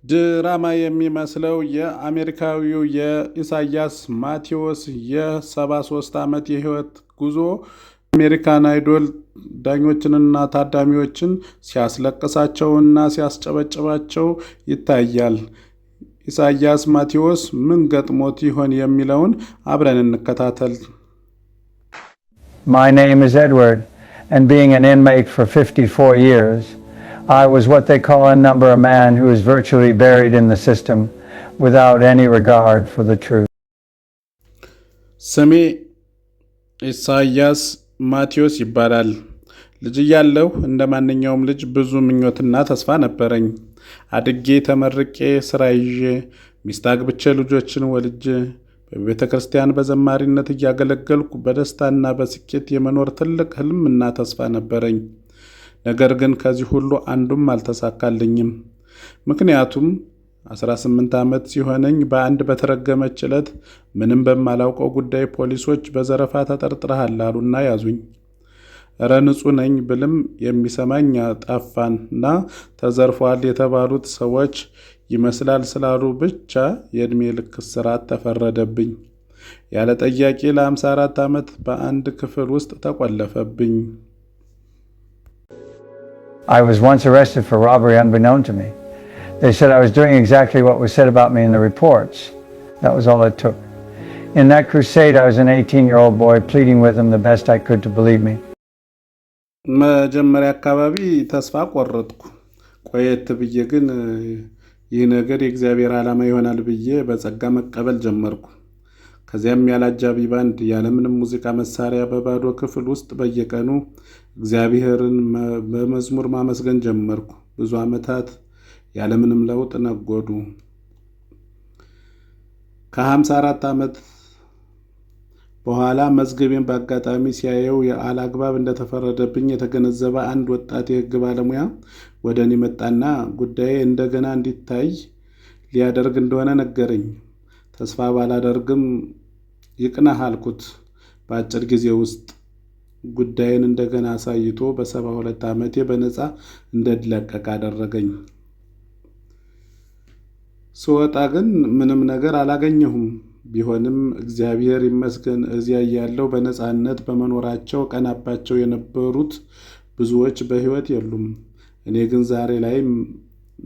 ድራማ የሚመስለው የአሜሪካዊው የኢሳያስ ማቲዎስ የ73 ዓመት የህይወት ጉዞ አሜሪካን አይዶል ዳኞችንና ታዳሚዎችን ሲያስለቅሳቸውና ሲያስጨበጭባቸው ይታያል። ኢሳያስ ማቲዎስ ምን ገጥሞት ይሆን የሚለውን አብረን እንከታተል። My name is Edward, and being an inmate for 54 years, I was what they call a number a man who is virtually buried in the system without any regard for the truth. ስሜ ኢሳያስ ማቲዎስ ይባላል። ልጅ እያለሁ እንደ ማንኛውም ልጅ ብዙ ምኞትና ተስፋ ነበረኝ። አድጌ ተመርቄ ስራ ይዤ ሚስት አግብቼ ልጆችን ወልጄ በቤተ ክርስቲያን በዘማሪነት እያገለገልኩ በደስታና በስኬት የመኖር ትልቅ ህልምና ተስፋ ነበረኝ። ነገር ግን ከዚህ ሁሉ አንዱም አልተሳካልኝም። ምክንያቱም 18 ዓመት ሲሆነኝ በአንድ በተረገመች ዕለት ምንም በማላውቀው ጉዳይ ፖሊሶች በዘረፋ ተጠርጥረሃል አሉና ያዙኝ። እረ ንጹህ ነኝ ብልም የሚሰማኝ ጠፋና ተዘርፏል የተባሉት ሰዎች ይመስላል ስላሉ ብቻ የዕድሜ ልክ እስራት ተፈረደብኝ። ያለ ጠያቂ ለ54 ዓመት በአንድ ክፍል ውስጥ ተቆለፈብኝ። I was once arrested for robbery unbeknown to me. They said I was doing exactly what was said about me in the reports. That was all it took. In that crusade, I was an 18-year-old boy pleading with them the best I could to believe me. መጀመሪያ አካባቢ ተስፋ ቆረጥኩ። ቆየት ብዬ ግን ይህ ነገር የእግዚአብሔር ዓላማ ይሆናል ብዬ በጸጋ መቀበል ጀመርኩ። ከዚያም ያለ አጃቢ ባንድ ያለምንም ሙዚቃ መሳሪያ በባዶ ክፍል ውስጥ በየቀኑ እግዚአብሔርን በመዝሙር ማመስገን ጀመርኩ። ብዙ ዓመታት ያለምንም ለውጥ ነጎዱ። ከ54 ዓመት በኋላ መዝገቤን በአጋጣሚ ሲያየው ያለአግባብ እንደተፈረደብኝ የተገነዘበ አንድ ወጣት የሕግ ባለሙያ ወደ እኔ መጣና ጉዳዬ እንደገና እንዲታይ ሊያደርግ እንደሆነ ነገረኝ። ተስፋ ባላደርግም ይቅናህ አልኩት። በአጭር ጊዜ ውስጥ ጉዳይን እንደገና አሳይቶ በ72 ዓመቴ በነፃ እንድለቀቅ አደረገኝ። ስወጣ ግን ምንም ነገር አላገኘሁም። ቢሆንም እግዚአብሔር ይመስገን እዚያ ያለው በነፃነት በመኖራቸው ቀናባቸው የነበሩት ብዙዎች በሕይወት የሉም። እኔ ግን ዛሬ ላይ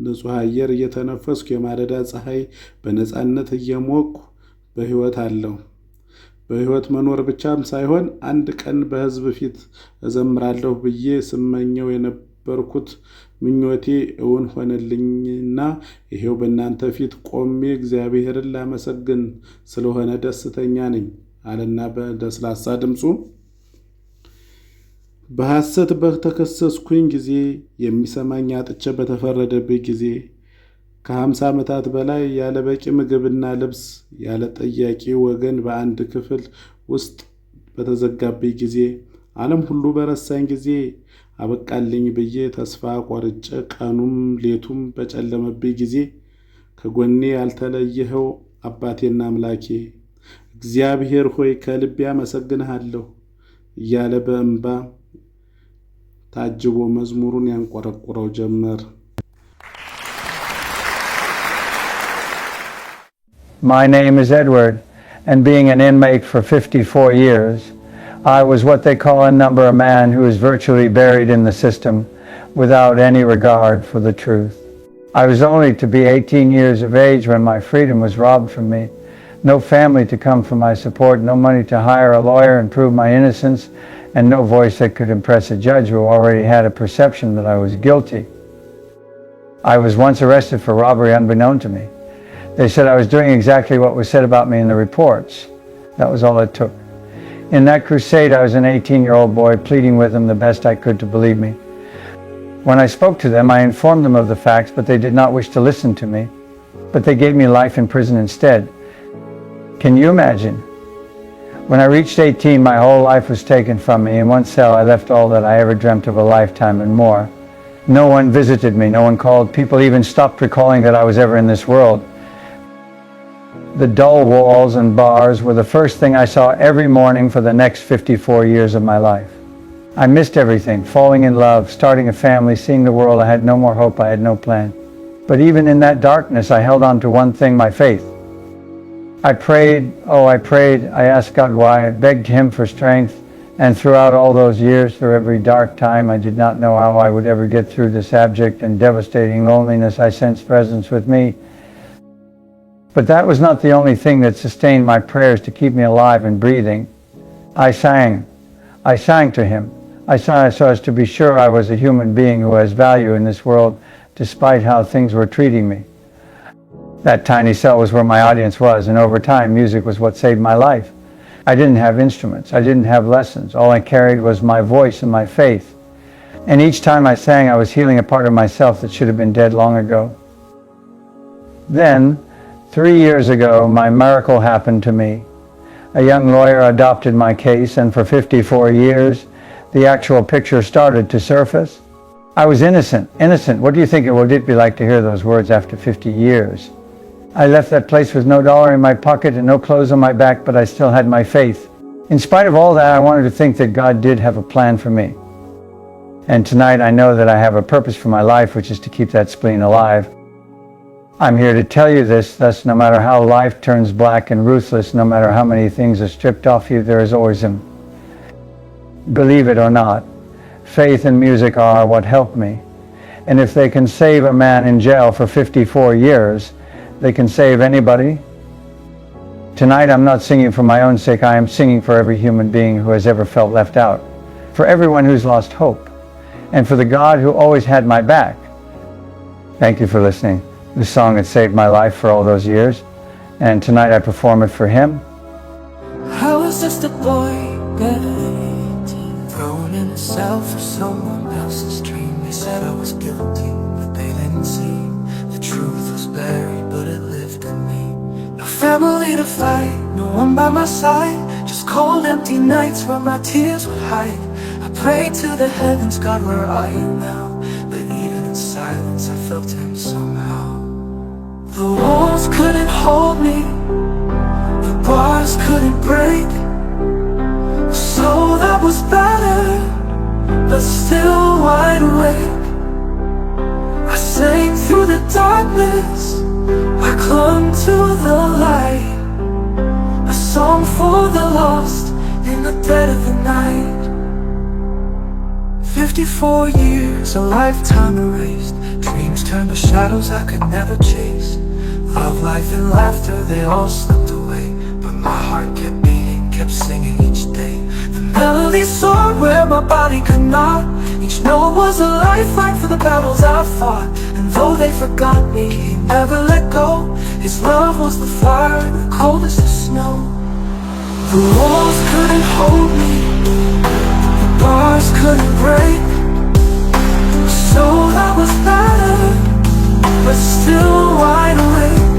ንጹህ አየር እየተነፈስኩ የማለዳ ፀሐይ በነፃነት እየሞቅኩ በሕይወት አለሁ። በሕይወት መኖር ብቻም ሳይሆን አንድ ቀን በሕዝብ ፊት እዘምራለሁ ብዬ ስመኘው የነበርኩት ምኞቴ እውን ሆነልኝና ይሄው በእናንተ ፊት ቆሜ እግዚአብሔርን ላመሰግን ስለሆነ ደስተኛ ነኝ አለና በለስላሳ ድምፁ በሐሰት በተከሰስኩኝ ጊዜ የሚሰማኝ አጥቼ በተፈረደብኝ ጊዜ ከ50 ዓመታት በላይ ያለ በቂ ምግብና ልብስ ያለ ጠያቂ ወገን በአንድ ክፍል ውስጥ በተዘጋብኝ ጊዜ ዓለም ሁሉ በረሳኝ ጊዜ አበቃልኝ ብዬ ተስፋ ቆርጬ ቀኑም ሌቱም በጨለመብኝ ጊዜ ከጎኔ ያልተለየኸው አባቴና አምላኬ እግዚአብሔር ሆይ ከልቤ አመሰግንሃለሁ እያለ በእንባ ታጅቦ መዝሙሩን ያንቆረቆረው ጀመር። My name is Edward, and being an inmate for 54 years, I was what they call a number a man who is virtually buried in the system without any regard for the truth. I was only to be 18 years of age when my freedom was robbed from me. No family to come for my support, no money to hire a lawyer and prove my innocence, and no voice that could impress a judge who already had a perception that I was guilty. I was once arrested for robbery unbeknown to me. They said I was doing exactly what was said about me in the reports. That was all it took. In that crusade, I was an 18-year-old boy pleading with them the best I could to believe me. When I spoke to them, I informed them of the facts, but they did not wish to listen to me. But they gave me life in prison instead. Can you imagine? When I reached 18, my whole life was taken from me. In one cell, I left all that I ever dreamt of a lifetime and more. No one visited me, no one called. People even stopped recalling that I was ever in this world. The dull walls and bars were the first thing I saw every morning for the next 54 years of my life. I missed everything, falling in love, starting a family, seeing the world. I had no more hope, I had no plan. But even in that darkness, I held on to one thing, my faith. I prayed, I asked God why, I begged Him for strength, and throughout all those years, through every dark time, I did not know how I would ever get through this abject and devastating loneliness. I sensed presence with me. But that was not the only thing that sustained my prayers to keep me alive and breathing. I sang to Him. I sang so as to be sure I was a human being who has value in this world, despite how things were treating me. That tiny cell was where my audience was, and over time, music was what saved my life. I didn't have instruments. I didn't have lessons. All I carried was my voice and my faith. And each time I sang, I was healing a part of myself that should have been dead long ago. Then, 3 years ago, my miracle happened to me. A young lawyer adopted my case, and for 54 years, the actual picture started to surface. I was innocent. What do you think it would be like to hear those words after 50 years? I left that place with no dollar in my pocket and no clothes on my back, but I still had my faith. In spite of all that, I wanted to think that God did have a plan for me. And tonight I know that I have a purpose for my life, which is to keep that spleen alive. I'm here to tell you this, thus no matter how life turns black and ruthless, no matter how many things are stripped off you, there is always Him. Believe it or not, faith and music are what helped me. And if they can save a man in jail for 54 years, they can save anybody. Tonight I'm not singing for my own sake, I am singing for every human being who has ever felt left out, for everyone who's lost hope, and for the God who always had my back. Thank you for listening. This song had saved my life for all those years, and tonight I perform it for Him. I was just a boy, thrown in a cell for someone else's dream. They said I was guilty, but they didn't see. The truth was buried, but it lived in me. No family to fight, no one by my side, just cold empty nights where my tears would hide. I prayed to the heavens, God, where are you now? But even in silence I felt Him somehow. The walls couldn't hold me, the bars couldn't break. So that was better, but still wide awake. I sang through the darkness, I clung to the light, a song for the lost in the dead of the night. 54 years, a lifetime erased, dreams turned to shadows I could never chase. Love, life and laughter, they all slipped away, but my heart kept beating, kept singing each day. The melody soared where my body could not. Each note was a lifeline for the battles I fought. And though they forgot me, He never let go. His love was the fire, the coldest of snow. The walls couldn't hold me, the bars couldn't break. So that was better, but still wide awake.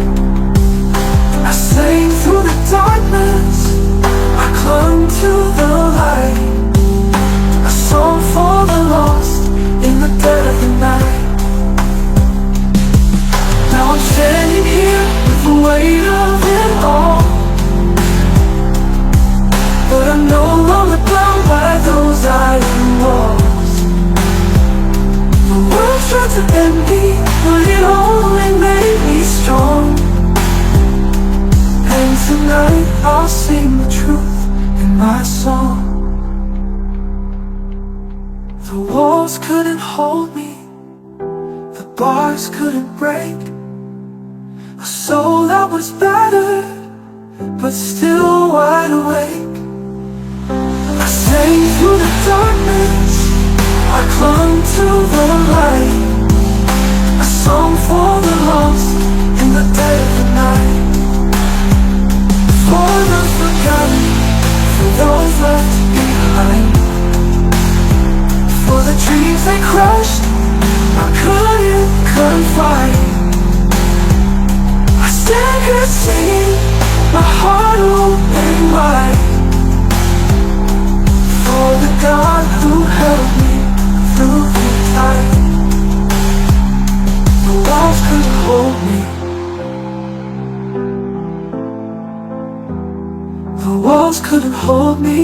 I sang through the darkness, I clung to the light, a song for the lost in the dead of the night. Now I'm standing here with the weight of it all, but I'm no longer bound by those iron walls. The world tried to end me, but it only made me strong. And tonight I'll sing the truth in my song. The walls couldn't hold me, the bars couldn't break. A soul that was battered, but still wide awake. I sang through the darkness, I clung to the light, a song for the lost in the dead of the night. For the forgotten, for those left behind, for the dreams they crushed, I couldn't confide. I stand here singing, my heart open wide, for the God who held me through the time. The walls couldn't hold me, the walls couldn't hold me.